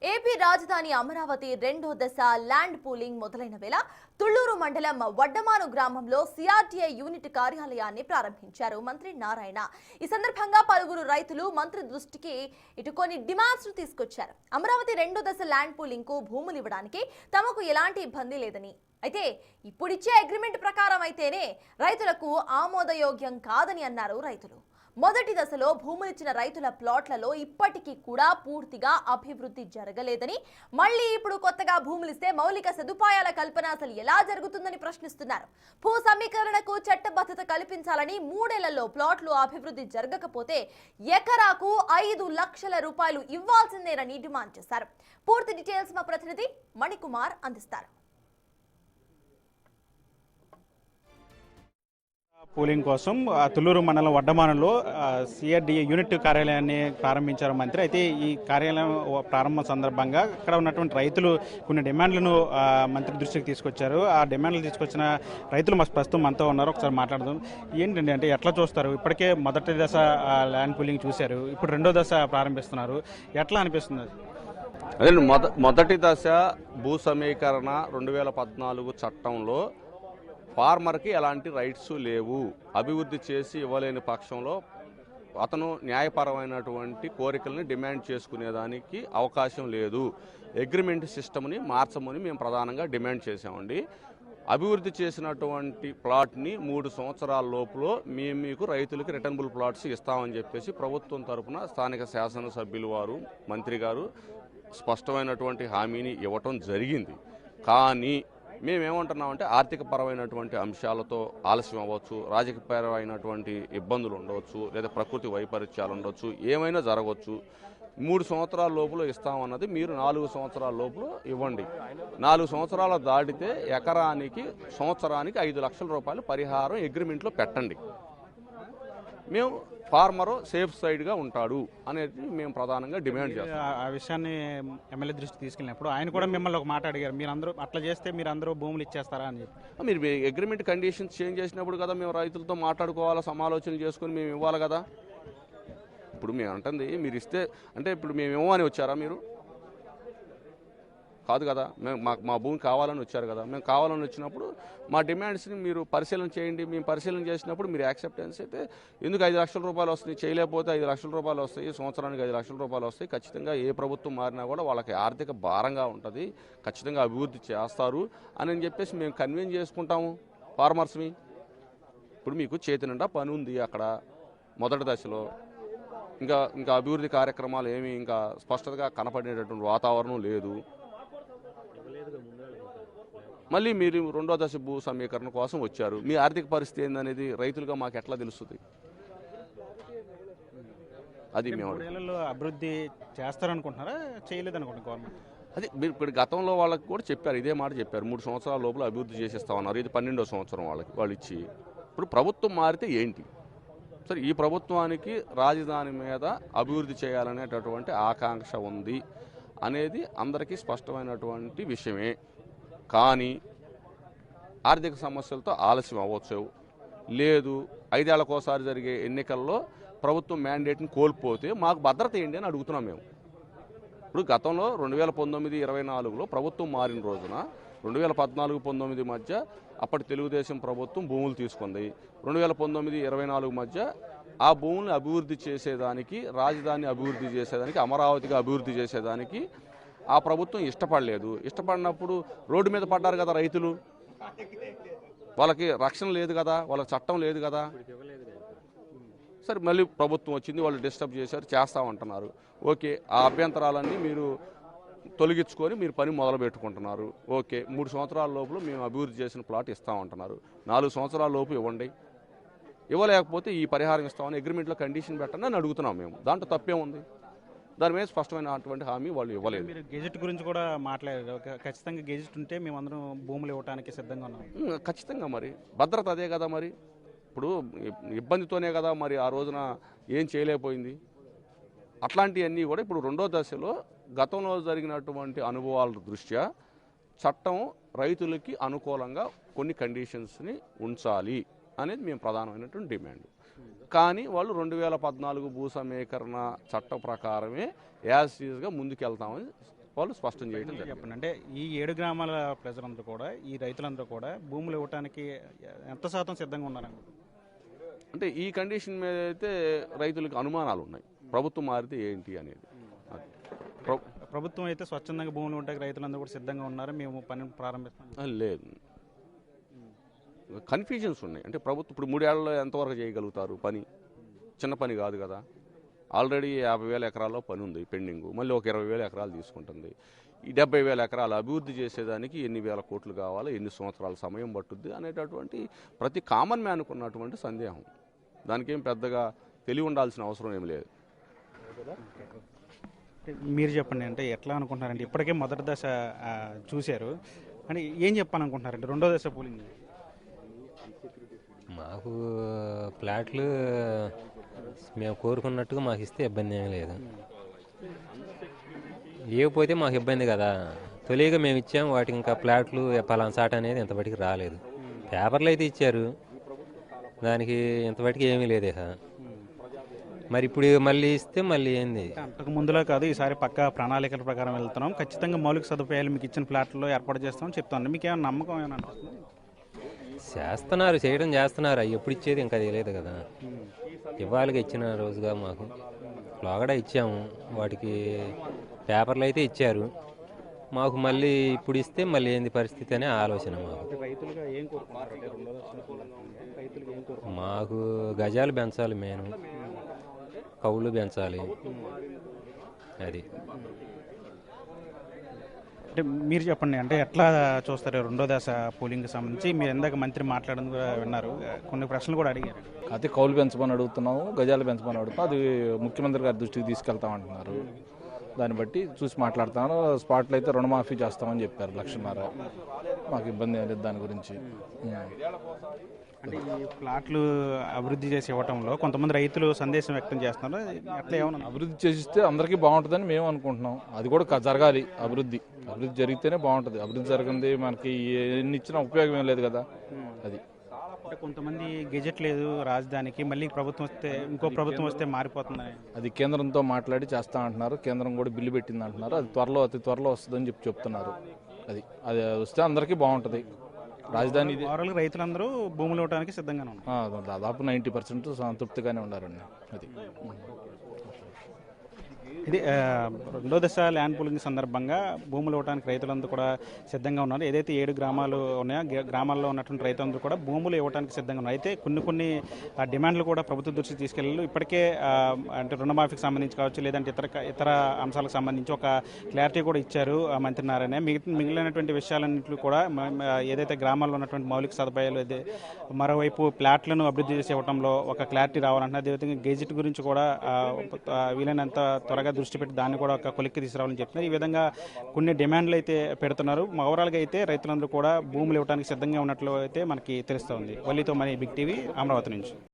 AP రాజధాని అమరావతి రెండో దశ ల్యాండ్ పూలింగ్ మొదలైన వేళ తుళ్లూరు మండలం వడ్డమాను గ్రామంలో సిఆర్టీఐ యూనిట్ కార్యాలయాన్ని ప్రారంభించారు మంత్రి నారాయణ. ఈ సందర్భంగా పలువురు రైతులు మంత్రి దృష్టికి ఇటు కొన్ని డిమాండ్స్ తీసుకొచ్చారు. అమరావతి రెండో దశ ల్యాండ్ పూలింగ్ కు భూములు ఇవ్వడానికి తమకు ఎలాంటి ఇబ్బంది లేదని, అయితే ఇప్పుడిచ్చే అగ్రిమెంట్ ప్రకారం అయితేనే రైతులకు ఆమోదయోగ్యం కాదని అన్నారు రైతులు. మొదటి దశలో భూములిచ్చిన రైతుల ప్లాట్లలో ఇప్పటికీ కూడా పూర్తిగా అభివృద్ధి జరగలేదని, మళ్ళీ ఇప్పుడు కొత్తగా భూములిస్తే మౌలిక సదుపాయాల కల్పన అసలు ఎలా జరుగుతుందని ప్రశ్నిస్తున్నారు. భూ సమీకరణకు చట్టబద్ధత కల్పించాలని, 3 ఏళ్లలో ప్లాట్లు అభివృద్ధి జరగకపోతే ఎకరాకు 5 లక్షల రూపాయలు ఇవ్వాల్సిందేనని డిమాండ్ చేశారు. పూర్తి డీటెయిల్స్ మా ప్రతినిధి మణికుమార్ అందిస్తారు. పూలింగ్ కోసం తుళ్లూరు మండలం వడ్డమానులో సిఆర్డీఏ యూనిట్ కార్యాలయాన్ని ప్రారంభించారు మంత్రి. అయితే ఈ కార్యాలయం ప్రారంభం సందర్భంగా ఇక్కడ ఉన్నటువంటి రైతులు కొన్ని డిమాండ్లను మంత్రి దృష్టికి తీసుకొచ్చారు. ఆ డిమాండ్లు తీసుకొచ్చిన రైతులు ప్రస్తుతం మనతో ఉన్నారు. ఒకసారి మాట్లాడదాం. ఏంటండి, అంటే ఎట్లా చూస్తారు? ఇప్పటికే మొదటి దశ ల్యాండ్ పూలింగ్ చూశారు, ఇప్పుడు రెండో దశ ప్రారంభిస్తున్నారు, ఎట్లా అనిపిస్తుంది? అదే మొదటి దశ భూ సమీకరణ 2014 చట్టంలో ఫార్మర్కి ఎలాంటి రైట్స్ లేవు. అభివృద్ధి చేసి ఇవ్వలేని పక్షంలో అతను న్యాయపరమైనటువంటి కోరికల్ని డిమాండ్ చేసుకునేదానికి అవకాశం లేదు. అగ్రిమెంట్ సిస్టమ్ని మార్చమని మేము ప్రధానంగా డిమాండ్ చేశామండి. అభివృద్ధి చేసినటువంటి ప్లాట్ని 3 సంవత్సరాల లోపల మేము మీకు రైతులకి రిటర్నబుల్ ప్లాట్స్ ఇస్తామని చెప్పేసి ప్రభుత్వం తరఫున స్థానిక శాసనసభ్యులు వారు, మంత్రి గారు స్పష్టమైనటువంటి హామీని ఇవ్వటం జరిగింది. కానీ మేమేమంటున్నామంటే ఆర్థికపరమైనటువంటి అంశాలతో ఆలస్యం అవ్వచ్చు, రాజకీయపరమైనటువంటి ఇబ్బందులు ఉండవచ్చు, లేదా ప్రకృతి వైపరీత్యాలు ఉండవచ్చు, ఏమైనా జరగవచ్చు. 3 సంవత్సరాల లోపల ఇస్తామన్నది మీరు 4 సంవత్సరాల లోపల ఇవ్వండి. 4 సంవత్సరాలు దాటితే ఎకరానికి సంవత్సరానికి 5 లక్షల రూపాయలు పరిహారం అగ్రిమెంట్లో పెట్టండి. మేము ఫార్మరు సేఫ్ సైడ్గా ఉంటాడు అనేది మేము ప్రధానంగా డిమాండ్ చేస్తాం. ఆ విషయాన్ని ఎమ్మెల్యే దృష్టికి తీసుకెళ్ళినప్పుడు ఆయన కూడా మిమ్మల్ని ఒక మాట అడిగారు, మీరందరూ అట్లా చేస్తే మీరందరూ భూములు ఇచ్చేస్తారా అని చెప్పి. మీరు అగ్రిమెంట్ కండిషన్స్ చేంజ్ చేసినప్పుడు కదా మేము రైతులతో మాట్లాడుకోవాలా, సమాలోచన చేసుకుని మేము ఇవ్వాలి కదా. ఇప్పుడు మేము అంటుంది మీరు ఇస్తే అంటే ఇప్పుడు మేము ఇవ్వమని వచ్చారా? మీరు కాదు కదా. మేము మా భూమి కావాలని వచ్చారు కదా. మేము కావాలని వచ్చినప్పుడు మా డిమాండ్స్ని మీరు పరిశీలన చేయండి. మేము పరిశీలన చేసినప్పుడు మీరు యాక్సెప్టెన్స్ అయితే ఎందుకు 5 లక్షల రూపాయలు వస్తాయి, చేయలేకపోతే 5 లక్షల రూపాయలు వస్తాయి, సంవత్సరానికి 5 లక్షల రూపాయలు వస్తాయి. ఖచ్చితంగా ఏ ప్రభుత్వం మారినా కూడా వాళ్ళకి ఆర్థిక భారంగా ఉంటుంది, ఖచ్చితంగా అభివృద్ధి చేస్తారు అని చెప్పేసి మేము కన్విన్స్ చేసుకుంటాము ఫార్మర్స్ని. ఇప్పుడు మీకు చేతి నిండా పని ఉంది అక్కడ మొదటి దశలో. ఇంకా అభివృద్ధి కార్యక్రమాలు ఏమీ ఇంకా స్పష్టతగా కనపడేటటువంటి వాతావరణం లేదు. మళ్ళీ మీరు రెండో దశ భూ సమీకరణ కోసం వచ్చారు. మీ ఆర్థిక పరిస్థితి ఏందనేది రైతులుగా మాకు ఎట్లా తెలుస్తుంది? అది మేము అభివృద్ధి చేస్తారనుకుంటున్నారా, చేయలేదనుకుంటున్నారు గవర్నమెంట్? అది మీరు ఇప్పుడు గతంలో వాళ్ళకి కూడా చెప్పారు, ఇదే మాట చెప్పారు. 3 సంవత్సరాల లోపల అభివృద్ధి చేసేస్తామన్నారు. ఇది 12వ సంవత్సరం వాళ్ళు ఇచ్చి. ఇప్పుడు ప్రభుత్వం మారితే ఏంటి? సరే, ఈ ప్రభుత్వానికి రాజధాని మీద అభివృద్ధి చేయాలనేటటువంటి ఆకాంక్ష ఉంది అనేది అందరికీ స్పష్టమైనటువంటి విషయమే. కానీ ఆర్థిక సమస్యలతో ఆలస్యం అవ్వచ్చు. లేదు, 5 ఏళ్లకోసారి జరిగే ఎన్నికల్లో ప్రభుత్వం మ్యాండేట్ని కోల్పోతే మాకు భద్రత ఏంటి అని అడుగుతున్నాం మేము. ఇప్పుడు గతంలో 2019-24లో ప్రభుత్వం మారిన రోజున 2014-19 మధ్య అప్పటి తెలుగుదేశం ప్రభుత్వం భూములు తీసుకుంది. 2019-24 మధ్య ఆ భూముల్ని అభివృద్ధి చేసేదానికి, రాజధాని అభివృద్ధి చేసేదానికి, అమరావతిగా అభివృద్ధి చేసేదానికి ఆ ప్రభుత్వం ఇష్టపడలేదు. ఇష్టపడినప్పుడు రోడ్డు మీద పడ్డారు కదా రైతులు. వాళ్ళకి రక్షణ లేదు కదా, వాళ్ళకి చట్టం లేదు కదా. సరే, మళ్ళీ ప్రభుత్వం వచ్చింది, వాళ్ళు డిస్టర్బ్ చేశారు, చేస్తామంటున్నారు. ఓకే, ఆ అభ్యంతరాలన్నీ మీరు తొలగించుకొని మీరు పని మొదలు పెట్టుకుంటున్నారు. ఓకే, 3 సంవత్సరాల లోపల మేము అభివృద్ధి చేసిన ప్లాట్ ఇస్తామంటున్నారు. 4 సంవత్సరాల లోపు ఇవ్వండి. ఇవ్వలేకపోతే ఈ పరిహారం ఇస్తామని అగ్రిమెంట్లో కండిషన్ పెట్టండి అని అడుగుతున్నాం మేము. దాంట్లో తప్పేముంది? దాని మీద స్పష్టమైనటువంటి హామీ వాళ్ళు ఇవ్వలేదు. మీరు గెజెట్ గురించి కూడా మాట్లాడారు. ఖచ్చితంగా గెజెట్ ఉంటే మేమందరం భూములు ఇవ్వడానికి సిద్ధంగా ఉన్నాం. ఖచ్చితంగా మరి భద్రత అదే కదా. మరి ఇప్పుడు ఇబ్బందితోనే కదా మరి ఆ రోజున ఏం చేయలేకపోయింది. అట్లాంటివన్నీ కూడా ఇప్పుడు రెండో దశలో గతంలో జరిగినటువంటి అనుభవాల దృష్ట్యా చట్టం రైతులకి అనుకూలంగా కొన్ని కండిషన్స్ని ఉంచాలి అనేది మేము ప్రధానమైనటువంటి డిమాండ్. కానీ వాళ్ళు 2014 భూ సమీకరణ చట్ట ప్రకారమే యాజ్ ఈజ్గా ముందుకెళ్తామని వాళ్ళు స్పష్టం చేయడం జరిగింది. చెప్పండి, అంటే ఈ 7 గ్రామాల ప్రజలందరూ కూడా, ఈ రైతులందరూ కూడా భూములు ఇవ్వడానికి ఎంత శాతం సిద్ధంగా ఉన్నారండి? అంటే ఈ కండిషన్ మీద అయితే రైతులకు అనుమానాలు ఉన్నాయి, ప్రభుత్వం మారితే ఏంటి అనేది. అది. ప్రభుత్వం అయితే స్వచ్ఛందంగా భూములు ఉంటాయి, రైతులందరూ కూడా సిద్ధంగా ఉన్నారు, మేము పని ప్రారంభిస్తాం. లేదు, కన్ఫ్యూజన్స్ ఉన్నాయి. అంటే ప్రభుత్వం ఇప్పుడు 3 ఏళ్లలో ఎంతవరకు చేయగలుగుతారు పని? చిన్న పని కాదు కదా. ఆల్రెడీ 50,000 ఎకరాల్లో పని ఉంది పెండింగ్, మళ్ళీ ఒక 20,000 ఎకరాలు తీసుకుంటుంది. ఈ 70,000 ఎకరాలు అభివృద్ధి చేసేదానికి ఎన్ని వేల కోట్లు కావాలో, ఎన్ని సంవత్సరాల సమయం పట్టుద్ది అనేటటువంటి ప్రతి కామన్ మ్యాన్కు ఉన్నటువంటి సందేహం. దానికేం పెద్దగా తెలివి ఉండాల్సిన అవసరం ఏం లేదు. మీరు చెప్పండి, అంటే ఎట్లా అనుకుంటున్నారంటే ఇప్పటికే మొదటి దశ చూశారు అని ఏం చెప్పాలనుకుంటున్నారంటే రెండో దశ పోలింగ్? మాకు ప్లాట్లు మేము కోరుకున్నట్టుగా మాకు ఇస్తే ఇబ్బంది ఏమీ లేదు. ఇవ్వకపోతే మాకు ఇబ్బంది కదా. తొలిగా మేము ఇచ్చాము, వాటికి ఇంకా ప్లాట్లు పలానా సాట అనేది ఇంతవరకు రాలేదు. పేపర్లు అయితే ఇచ్చారు, దానికి ఇంతవరకు ఏమీ లేదు. ఇక మరి ఇప్పుడు మళ్ళీ ఇస్తే మళ్ళీ ఏంది? అంతకు ముందులా కాదు, ఈసారి పక్కా ప్రణాళికల ప్రకారం వెళ్తున్నాం, ఖచ్చితంగా మౌలిక సదుపాయాలు మీకు ఇచ్చిన ప్లాట్లో ఏర్పాటు చేస్తామని చెప్తాను. మీకు ఏమైనా నమ్మకం ఏమైనా అనిపిస్తుంది? చేస్తున్నారు, చేయడం చేస్తున్నారు. అవి ఎప్పుడు ఇచ్చేది ఇంకా తెలియదు కదా. ఇవ్వాలిగా ఇచ్చిన రోజుగా మాకు లోగడ ఇచ్చాము, వాటికి పేపర్లు అయితే ఇచ్చారు. మాకు మళ్ళీ ఇప్పుడు ఇస్తే మళ్ళీ ఏంది పరిస్థితి అనే ఆలోచన మాకు. మాకు గజాలు పెంచాలి, మెయిన్ కౌలు పెంచాలి. అది అంటే మీరు చెప్పండి, అంటే ఎట్లా చూస్తారు రెండో దశ పోలింగ్కి సంబంధించి? మీరు ఇందాక మంత్రి మాట్లాడడం కూడా విన్నారు, కొన్ని ప్రశ్నలు కూడా అడిగారు. అయితే కౌలు పెంచమని అడుగుతున్నాము, గజాలు పెంచమని అడుగుతున్నాం. అది ముఖ్యమంత్రి గారి దృష్టికి తీసుకెళ్తామంటున్నారు. దాన్ని బట్టి చూసి మాట్లాడుతాను. స్పాట్లో అయితే రుణమాఫీ చేస్తామని చెప్పారు, 1,00,000. మాకు ఇబ్బంది ఏం లేదు దాని గురించి. అంటే ఈ ప్లాట్లు అభివృద్ధి చేసి ఇవ్వడంలో కొంతమంది రైతులు సందేశం వ్యక్తం చేస్తున్నారు, అట్లా ఏమన్నా? అభివృద్ధి చేసిస్తే అందరికీ బాగుంటుందని మేము అనుకుంటున్నాం. అది కూడా జరగాలి. అభివృద్ధి జరిగితేనే బాగుంటుంది. అభివృద్ధి జరగంది మనకి ఎన్ని ఇచ్చినా ఉపయోగం ఏం లేదు కదా. అది అంటే కొంతమంది గెజెట్ లేదు రాజధానికి, మళ్ళీ ప్రభుత్వం వస్తే ఇంకో ప్రభుత్వం వస్తే మారిపోతుంది. అది కేంద్రంతో మాట్లాడి చేస్తా అంటున్నారు. కేంద్రం కూడా బిల్లు పెట్టింది అంటున్నారు. అది అతి త్వరలో వస్తుందని చెప్తున్నారు. అది వస్తే అందరికీ బాగుంటుంది. రాజధాని ఓవరాల్ రైతులందరూ భూములు ఇవ్వడానికి సిద్ధంగానే ఉన్నారు. దాదాపు 90% సంతృప్తిగానే ఉన్నారండి. అది ఇది రెండో దశ ల్యాండ్ పూలింగ్ సందర్భంగా భూములు ఇవ్వడానికి రైతులందరూ కూడా సిద్ధంగా ఉన్నారు. ఏదైతే 7 గ్రామాలు ఉన్నాయో గ్రామాల్లో ఉన్నటువంటి రైతులందరూ కూడా భూములు ఇవ్వడానికి సిద్ధంగా ఉన్నారు. అయితే కొన్ని డిమాండ్లు కూడా ప్రభుత్వ దృష్టికి తీసుకెళ్ళి ఇప్పటికే అంటే రుణమాఫీకి సంబంధించి కావచ్చు, లేదంటే ఇతర అంశాలకు సంబంధించి ఒక క్లారిటీ కూడా ఇచ్చారు మంత్రి నారాయణ. మిగిలినటువంటి విషయాలన్నింటిలో కూడా ఏదైతే గ్రామాల్లో ఉన్నటువంటి మౌలిక సదుపాయాలు, మరోవైపు ప్లాట్లను అభివృద్ధి చేసి ఇవ్వడంలో ఒక క్లారిటీ రావాలంటే, అదేవిధంగా గెజిట్ గురించి కూడా వీలైనంత త్వరగా దృష్టి పెట్టి దాన్ని కూడా ఒక కొలిక్కి తీసుకురావాలని చెప్తున్నారు. ఈ విధంగా కొన్ని డిమాండ్లు అయితే పెడుతున్నారు. ఓవరాల్గా అయితే రైతులందరూ కూడా భూములు ఇవ్వడానికి సిద్ధంగా ఉన్నట్లు అయితే మనకి తెలుస్తోంది. వల్లితో మరి బిగ్ టీవీ అమరావతి నుంచి.